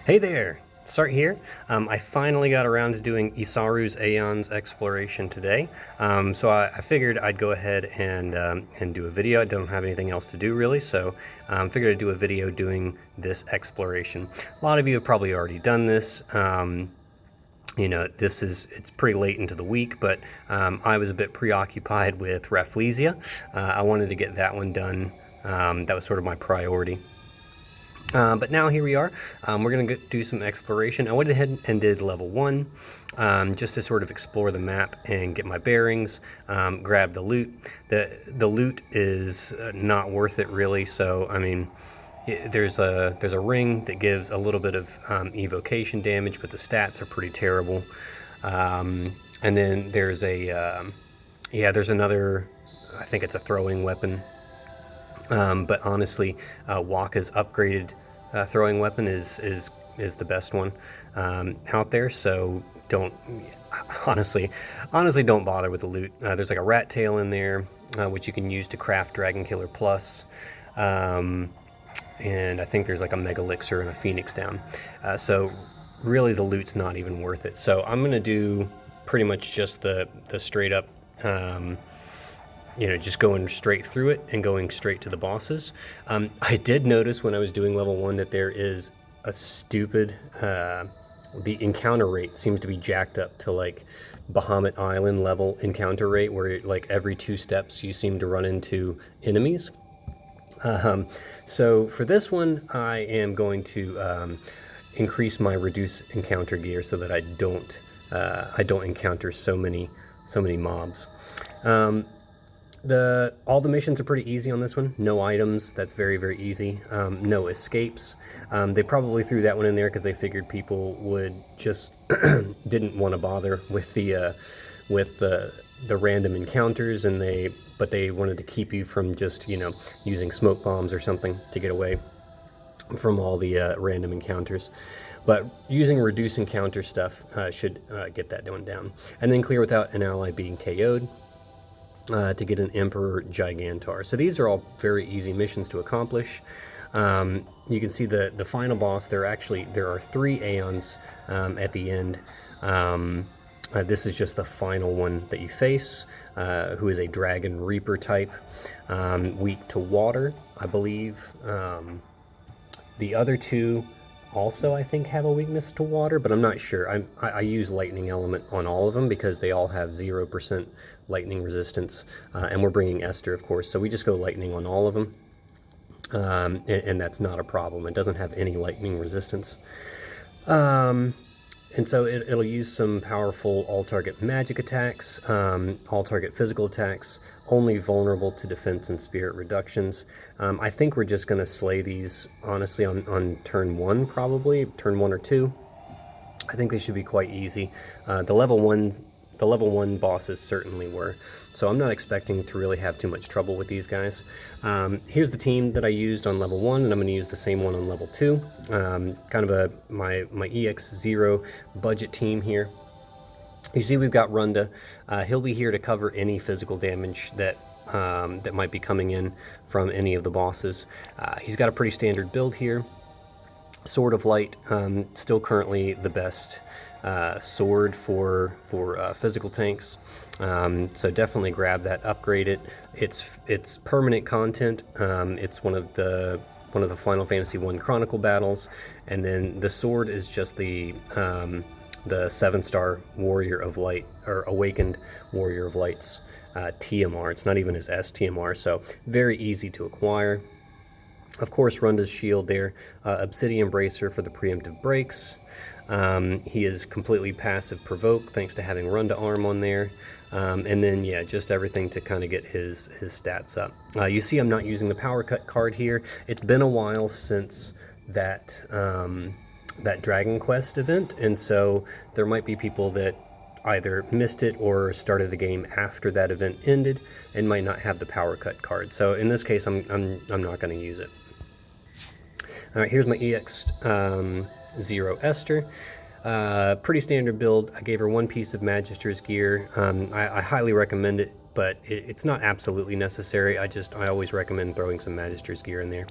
Hey there, Start here. I finally got around to doing Isaru's Aeons exploration today, so I figured I'd go ahead and do a video. I don't have anything else to do really, so figured I'd do a video doing this exploration. A lot of you have probably already done this. You know, it's pretty late into the week, but I was a bit preoccupied with Rafflesia. I wanted to get that one done. That was sort of my priority. But now here we are. We're going to do some exploration. I went ahead and did level 1 just to sort of explore the map and get my bearings, grab the loot. The loot is not worth it really, so I mean, there's a ring that gives a little bit of evocation damage, but the stats are pretty terrible. And then there's there's another, I think it's a throwing weapon. But honestly, Waka's upgraded throwing weapon is the best one out there. So honestly don't bother with the loot. There's like a rat tail in there, which you can use to craft Dragon Killer Plus. And I think there's like a Mega Elixir and a Phoenix down. So really the loot's not even worth it. So I'm gonna do pretty much just the straight up. You know, just going straight through it and going straight to the bosses. I did notice when I was doing level 1 that there is a stupid, the encounter rate seems to be jacked up to like Bahamut Island level encounter rate, where like every 2 steps you seem to run into enemies. So for this one, I am going to increase my reduce encounter gear so that I don't encounter so many mobs. All the missions are pretty easy on this one. No items, that's very, very easy. No escapes. They probably threw that one in there because they figured people would just didn't want to bother with the random encounters, but they wanted to keep you from just, you know, using smoke bombs or something to get away from all the random encounters. But using reduce encounter stuff should get that one down. And then clear without an ally being KO'd. To get an Emperor Gigantar. So these are all very easy missions to accomplish. You can see the final boss, there are 3 Aeons at the end. This is just the final one that you face, who is a Dragon Reaper type, weak to water, I believe. The other 2 also, I think, have a weakness to water, but I'm not sure. I use lightning element on all of them because they all have 0% lightning resistance, and we're bringing Esther, of course, so we just go lightning on all of them, and that's not a problem. It doesn't have any lightning resistance. And so it'll use some powerful all-target magic attacks, all-target physical attacks, only vulnerable to defense and spirit reductions. I think we're just going to slay these, honestly, on turn 1, probably, turn 1 or 2. I think they should be quite easy. The level 1 bosses certainly were, so I'm not expecting to really have too much trouble with these guys. Here's the team that I used on level 1, and I'm going to use the same one on level 2. Kind of my EX0 budget team here. You see we've got Runda. He'll be here to cover any physical damage that might be coming in from any of the bosses. He's got a pretty standard build here. Sword of Light, still currently the best sword for physical tanks, so definitely grab that, upgrade it. It's permanent content. It's one of the Final Fantasy 1 Chronicle battles, and then the sword is just the 7-star Warrior of Light, or Awakened Warrior of Light's TMR. It's not even his STMR, so very easy to acquire. Of course, Runda's shield there, Obsidian Bracer for the preemptive breaks. He is completely passive provoke thanks to having Runda arm on there. And then, yeah, just everything to kind of get his stats up. You see I'm not using the power cut card here. It's been a while since that Dragon Quest event, and so there might be people that either missed it or started the game after that event ended and might not have the power cut card. So in this case, I'm not going to use it. All right, here's my EX0 Esther. Pretty standard build. I gave her 1 piece of Magister's gear. I highly recommend it, but it's not absolutely necessary. I always recommend throwing some Magister's gear in there.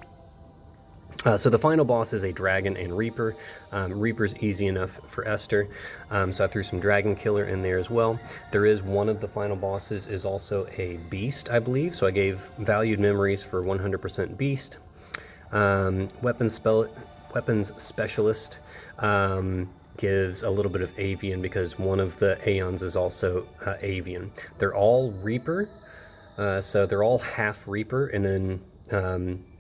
So the final boss is a dragon and reaper. Reaper's easy enough for Esther, so I threw some dragon killer in there as well. There is one of the final bosses is also a beast, I believe, so I gave valued memories for 100% beast. Weapons specialist gives a little bit of avian because one of the Aeons is also avian. They're all reaper, so they're all half reaper, and then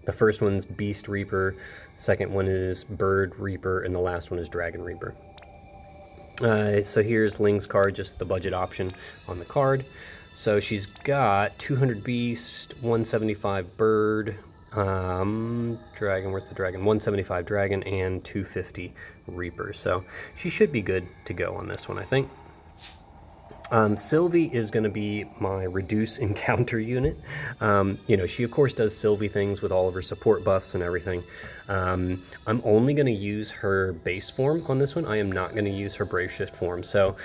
the first one's beast reaper, second one is bird reaper, and the last one is dragon reaper. So here's Ling's card, just the budget option on the card. So she's got 200 beast, 175 bird, dragon, where's the dragon? 175 dragon and 250 reaper. So she should be good to go on this one, I think. Sylvie is going to be my reduce encounter unit. You know, she of course does Sylvie things with all of her support buffs and everything. I'm only going to use her base form on this one. I am not going to use her Brave Shift form. So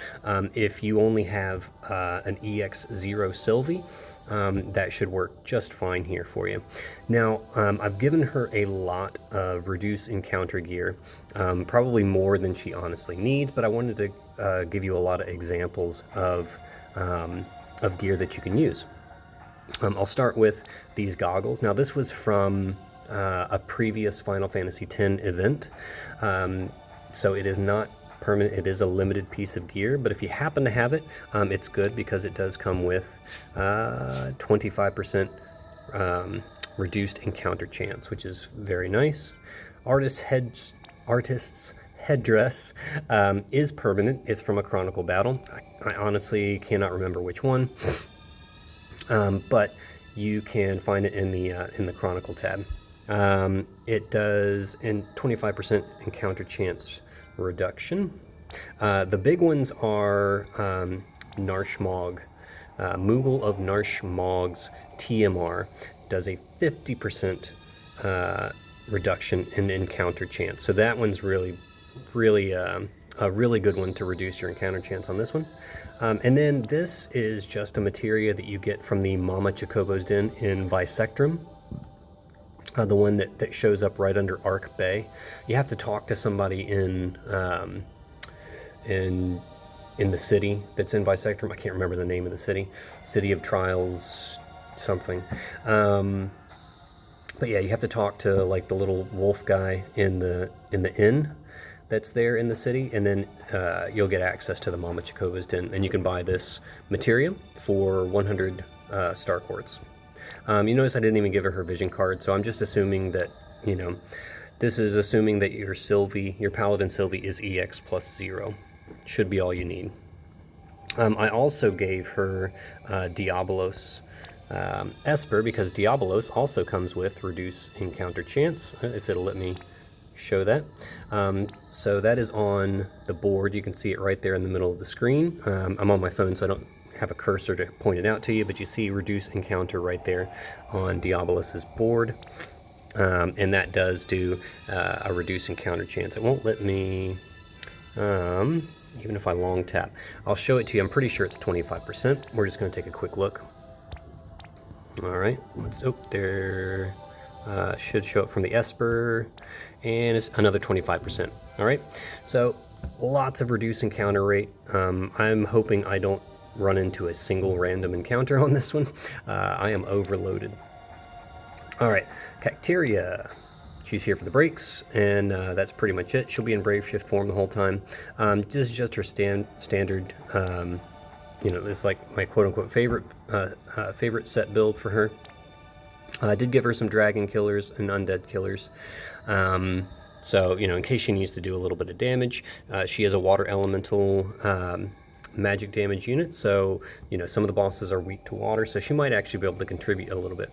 if you only have an EX0 Sylvie, that should work just fine here for you. Now, I've given her a lot of reduce encounter gear, probably more than she honestly needs, but I wanted to give you a lot of examples of gear that you can use. I'll start with these goggles. Now, this was from a previous Final Fantasy X event, so it is not permanent. It is a limited piece of gear, but if you happen to have it, it's good because it does come with 25% reduced encounter chance, which is very nice. Artist's headdress is permanent. It's from a Chronicle battle. I honestly cannot remember which one, but you can find it in the Chronicle tab. It does in 25% encounter chance reduction. The big ones are Narshmog. Moogle of Narshmog's TMR does a 50% reduction in encounter chance. So that one's really a really good one to reduce your encounter chance on this one. And then this is just a Pterya that you get from the Mama Chocobo's Den in Visectrum. The one that shows up right under Arc Bay. You have to talk to somebody in the city that's in Visectrum. I can't remember the name of the city. City of Trials something. But yeah, you have to talk to like the little wolf guy in the inn that's there in the city, and then you'll get access to the Mama Chocobo's Den, and you can buy this Pterya for 100 star quartz. You notice I didn't even give her vision card, so I'm just assuming that, you know, this is assuming that your Sylvie, your Paladin Sylvie is EX plus 0. Should be all you need. I also gave her Diabolos Esper because Diabolos also comes with reduce encounter chance, if it'll let me show that. So that is on the board. You can see it right there in the middle of the screen. I'm on my phone, so I don't have a cursor to point it out to you, but you see reduce encounter right there on Diabolos's board. And that does do a reduce encounter chance. It won't let me, even if I long tap. I'll show it to you. I'm pretty sure it's 25%. We're just going to take a quick look. All right, there should show up from the Esper, and it's another 25%. All right, so lots of reduce encounter rate. I'm hoping I don't run into a single random encounter on this one. I am overloaded. All right, Pterya. She's here for the breaks, and that's pretty much it. She'll be in Brave Shift form the whole time. This is just her standard, you know, it's like my quote-unquote favorite set build for her. I did give her some dragon killers and undead killers. So, you know, in case she needs to do a little bit of damage, she is a water elemental magic damage unit, so, you know, some of the bosses are weak to water, so she might actually be able to contribute a little bit.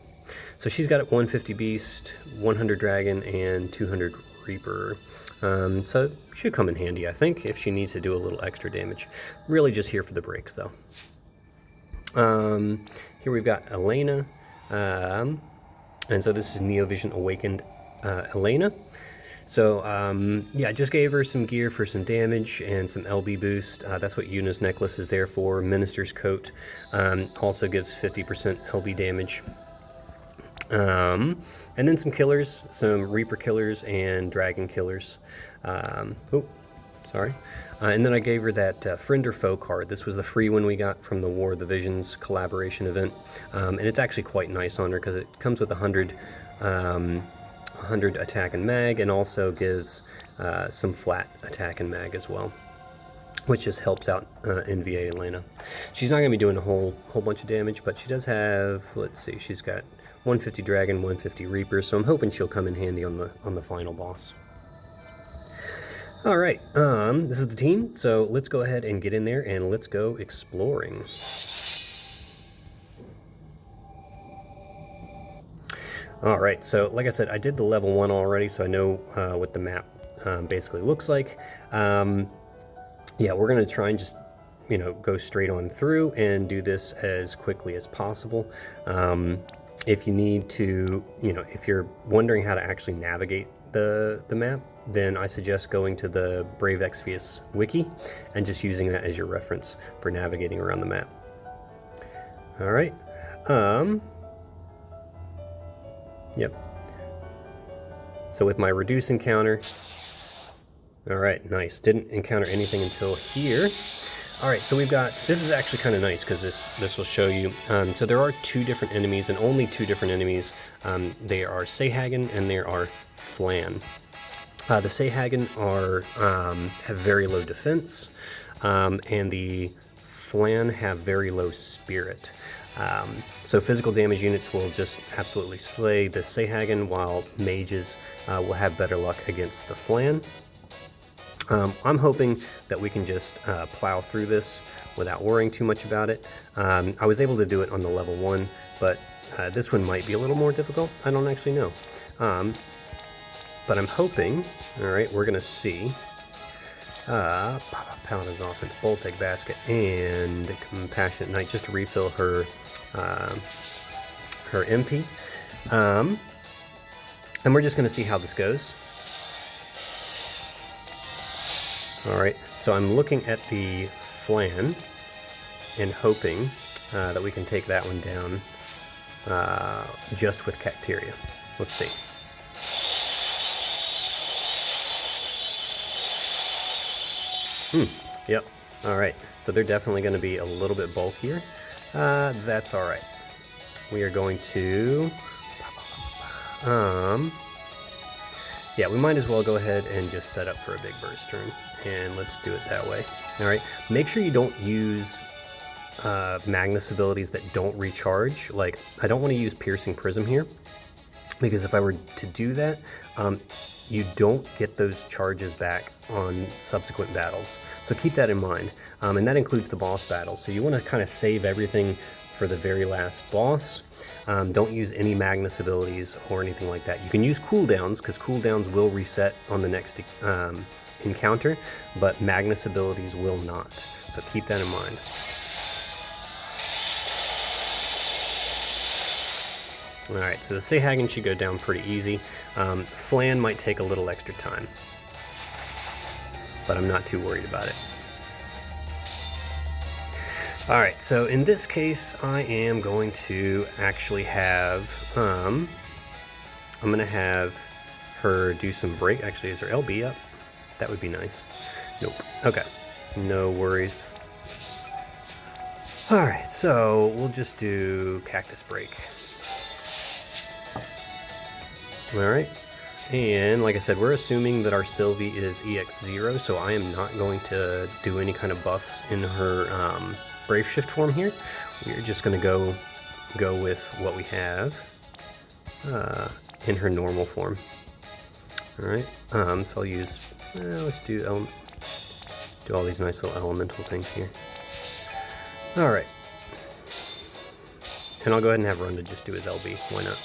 So she's got 150 beast, 100 dragon, and 200 reaper. So should come in handy, I think, if she needs to do a little extra damage. Really just here for the breaks, though. Here we've got Elena. And so this is Neovision Awakened Elena. So, yeah, I just gave her some gear for some damage and some LB boost. That's what Yuna's necklace is there for. Minister's Coat also gives 50% LB damage. And then some killers, some Reaper killers and Dragon killers. Oh, sorry. And then I gave her that Friend or Foe card. This was the free one we got from the War of the Visions collaboration event. And it's actually quite nice on her because it comes with 100 attack and mag, and also gives some flat attack and mag as well, which just helps out NVA Elena. She's not going to be doing a whole bunch of damage, but she does have, let's see, she's got 150 Dragon, 150 Reaper, so I'm hoping she'll come in handy on the final boss. All right, this is the team, so let's go ahead and get in there and let's go exploring. All right, so like I said, I did the level 1 already, so I know what the map basically looks like. Yeah, we're gonna try and just, go straight on through and do this as quickly as possible. If you need to, if you're wondering how to actually navigate the map, then I suggest going to the Brave Exvius wiki and just using that as your reference for navigating around the map. All right. Yep. So with my reduce encounter, all right, nice. Didn't encounter anything until here. All right, so we've got, this is actually kind of nice because this will show you. So there are 2 different enemies, and only 2 different enemies. They are Seyhagen and there are Flan. The Seyhagen have very low defense, and the Flan have very low spirit. So physical damage units will just absolutely slay the Seyhagen, while mages will have better luck against the Flan. I'm hoping that we can just plow through this without worrying too much about it. I was able to do it on the level 1, but this one might be a little more difficult. I don't actually know. But I'm hoping, all right, we're going to see Paladin's Offense, Bolt Egg Basket, and Compassionate Knight, just to refill her her MP. And we're just going to see how this goes. All right, so I'm looking at the Flan and hoping that we can take that one down just with Pterya. Let's see. Yep. All right. So they're definitely going to be a little bit bulkier. That's all right. We are going to, yeah, we might as well go ahead and just set up for a big burst turn, and let's do it that way. All right. Make sure you don't use Magnus abilities that don't recharge. Like, I don't want to use Piercing Prism here, because if I were to do that, you don't get those charges back on subsequent battles. So keep that in mind. And that includes the boss battles. So you want to kind of save everything for the very last boss. Don't use any Magnus abilities or anything like that. You can use cooldowns, because cooldowns will reset on the next encounter, but Magnus abilities will not. So keep that in mind. Alright, so the Seyhagen should go down pretty easy. Flan might take a little extra time, but I'm not too worried about it. Alright, so in this case, I am going to actually have, I'm going to have her do some break. Actually, is her LB up? That would be nice. Nope. Okay, no worries. Alright, so we'll just do Cactus Break. Alright, and like I said, we're assuming that our Sylvie is EX0, so I am not going to do any kind of buffs in her Brave Shift form here. We're just going to go with what we have in her normal form. Alright, so I'll use, let's do all these nice little elemental things here. Alright, and I'll go ahead and have Runda just do his LB, why not?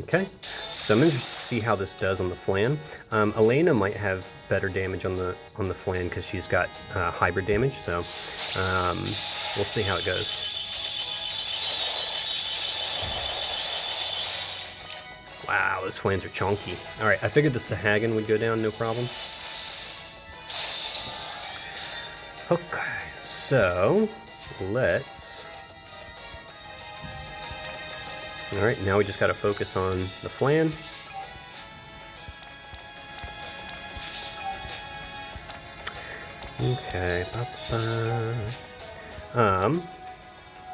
Okay, so I'm interested to see how this does on the Flan. Elena might have better damage on the Flan because she's got hybrid damage, so we'll see how it goes. Wow, those Flans are chunky. All right, I figured the Seyhagen would go down, no problem. Okay, so let's All right, now we just got to focus on the Flan. Okay.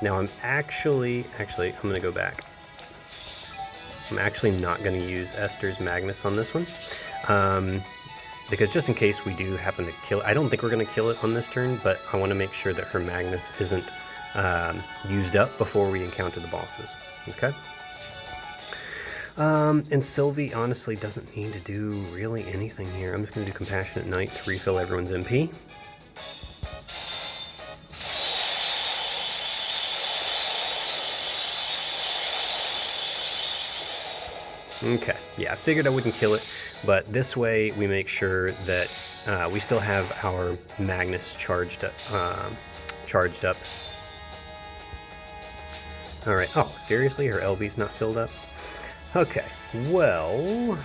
Now I'm actually, I'm gonna go back. I'm actually not gonna use Esther's Magnus on this one. Because just in case we do happen to kill it, I don't think we're gonna kill it on this turn, but I wanna make sure that her Magnus isn't used up before we encounter the bosses, okay? And Sylvie honestly doesn't need to do really anything here. I'm just gonna do Compassionate Night to refill everyone's MP. Okay, yeah, I figured I wouldn't kill it, but this way we make sure that we still have our Magnus charged up. All right. Oh, seriously? Her LB's not filled up? Okay. Well,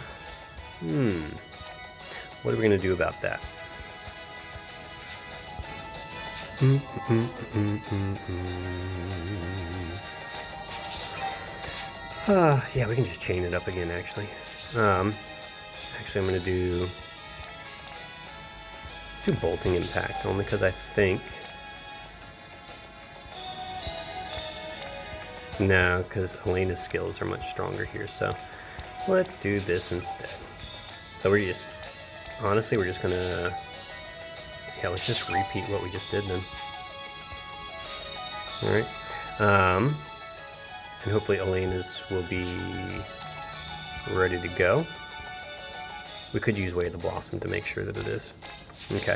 what are we gonna do about that? Yeah, we can just chain it up again, actually. Actually, I'm gonna do... Let's do Bolting Impact, only because I think... No, because Elena's skills are much stronger here, so let's do this instead. So we're just... Honestly, we're just gonna... Yeah, let's just repeat what we just did then. Alright. And hopefully Elena's will be ready to go. We could use Way of the Blossom to make sure that it is. Okay.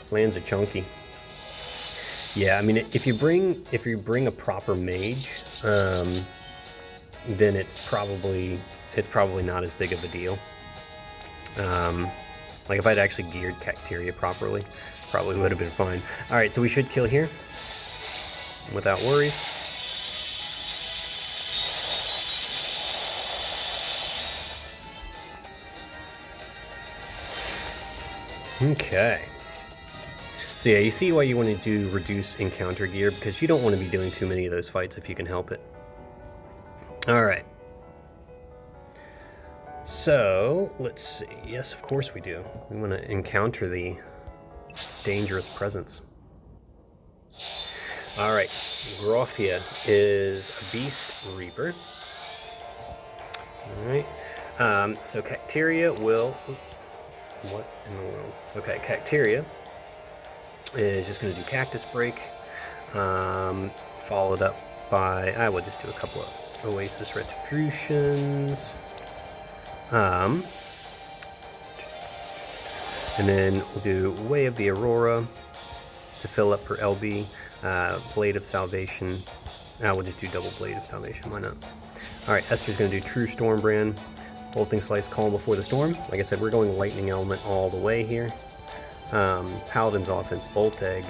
Flan's are chunky. Yeah, I mean, if you bring a proper mage, then it's probably not as big of a deal. Like if I'd actually geared Pterya properly, probably would have been fine. All right, so we should kill here without worries. Okay. So yeah, you see why you want to do reduce encounter gear, because you don't want to be doing too many of those fights if you can help it. All right. So, let's see. Yes, of course we do. We want to encounter the dangerous presence. Alright, Grothia is a Beast Reaper. Alright, so Pterya will... What in the world? Okay, Pterya is just going to do Cactus Break, followed up by... I will just do a couple of Oasis Retributions. And then we'll do Way of the Aurora to fill up her LB, Blade of Salvation. We'll just do double Blade of Salvation, why not? Alright, Esther's going to do True Stormbrand, Bolting Slice, Calm Before the Storm. Like I said, we're going Lightning Element all the way here. Paladin's Offense, Bolt Egg,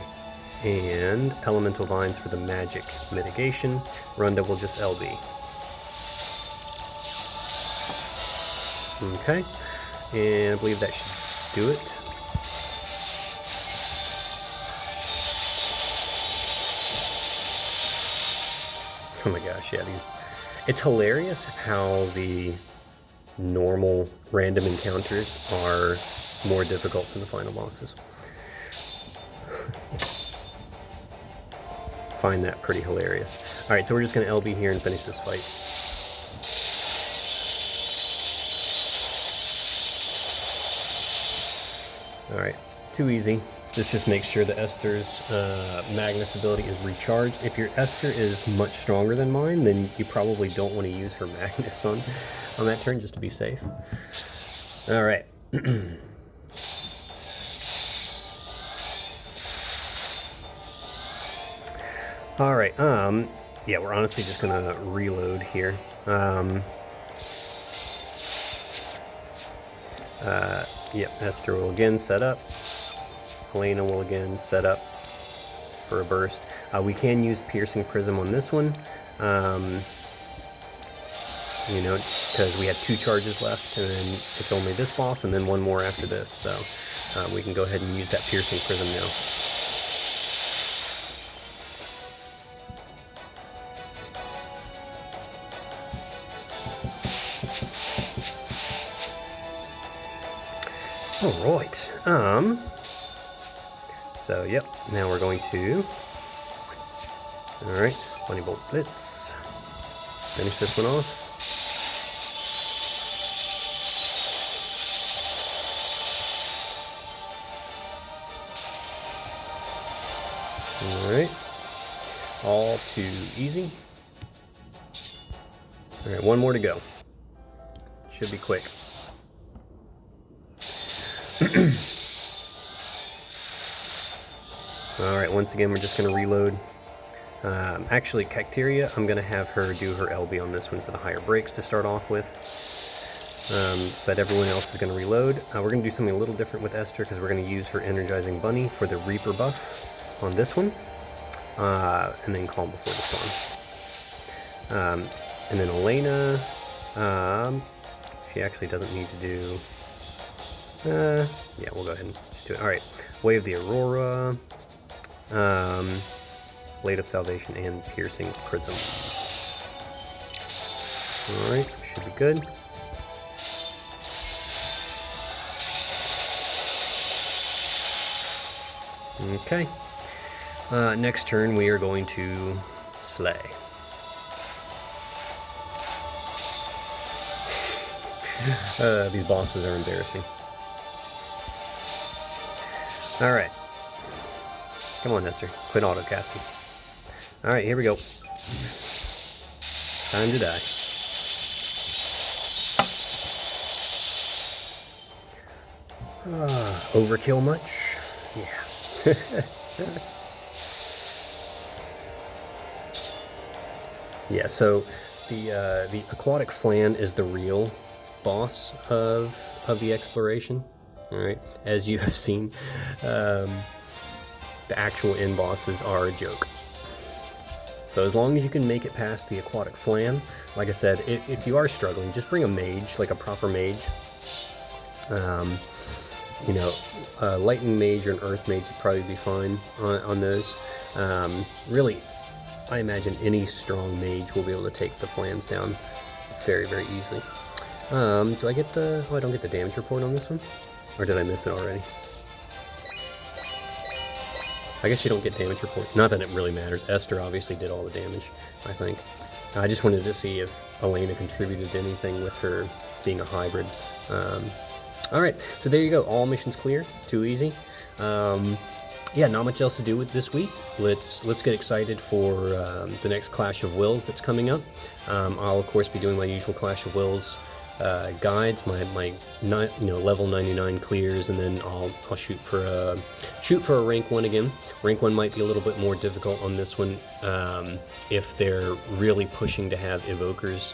and Elemental Vines for the magic mitigation. Runda will just LB. Okay, and I believe that should do it. Oh my gosh, yeah, it's hilarious how the normal random encounters are more difficult than the final bosses. Find that pretty hilarious. Alright, so we're just going to LB here and finish this fight. Alright, too easy. This just makes sure that Esther's Magnus ability is recharged. If your Esther is much stronger than mine, then you probably don't want to use her Magnus on that turn, just to be safe. Alright. Alright, yeah, we're honestly just gonna reload here. Yep, Esther will again set up. Elena will again set up for a burst. We can use Piercing Prism on this one. you know, because we had 2 charges left, and then it's only this boss and then 1 more after this, so we can go ahead and use that piercing prism now. All right. So yep. Now we're going to. All right. Bunny Bolt Blitz. Finish this one off. All right. All too easy. All right. 1 more to go. Should be quick. Alright, once again we're just going to reload. Actually, Pterya, I'm going to have her do her LB on this one for the higher breaks to start off with. But everyone else is going to reload. We're going to do something a little different with Esther because we're going to use her Energizing Bunny for the Reaper buff on this one. And then Calm Before the Storm. And then Elena, she actually doesn't need to do... yeah, we'll go ahead and just do it. Alright, Way of the Aurora, Blade of Salvation, and Piercing Prism. Alright, should be good. Okay. Next turn we are going to Slay. These bosses are embarrassing. Alright. Come on, Esther. Quit auto-casting. Alright, here we go. Time to die. Overkill much? Yeah. Yeah, so the aquatic Flan is the real boss of the exploration. Alright, as you have seen, the actual end bosses are a joke. So as long as you can make it past the aquatic Flan, like I said, if you are struggling, just bring a mage, like a proper mage. You know, a lightning mage or an earth mage would probably be fine on those. Really, I imagine any strong mage will be able to take the Flans down very, very easily. Do I get the... Oh, I don't get the damage report on this one? Or did I miss it already? I guess you don't get damage report. Not that it really matters. Esther obviously did all the damage, I think. I just wanted to see if Elena contributed to anything with her being a hybrid. Alright, so there you go. All missions clear. Too easy. Yeah, not much else to do with this week. Let's get excited for the next Clash of Wills that's coming up. I'll of course be doing my usual Clash of Wills guides, my level 99 clears, and then I'll shoot for a rank 1 again. Rank 1 might be a little bit more difficult on this one if they're really pushing to have evokers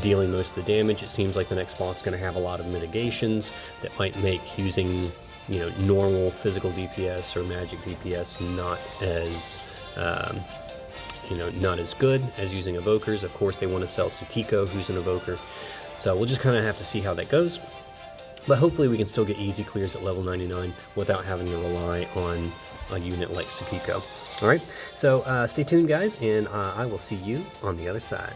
dealing most of the damage. It seems like the next boss is going to have a lot of mitigations that might make using normal physical DPS or magic DPS not as not as good as using evokers. Of course, they want to sell Tsukiko, who's an evoker. So we'll just kind of have to see how that goes. But hopefully we can still get easy clears at level 99 without having to rely on a unit like Tsukiko. Alright, so stay tuned, guys, and I will see you on the other side.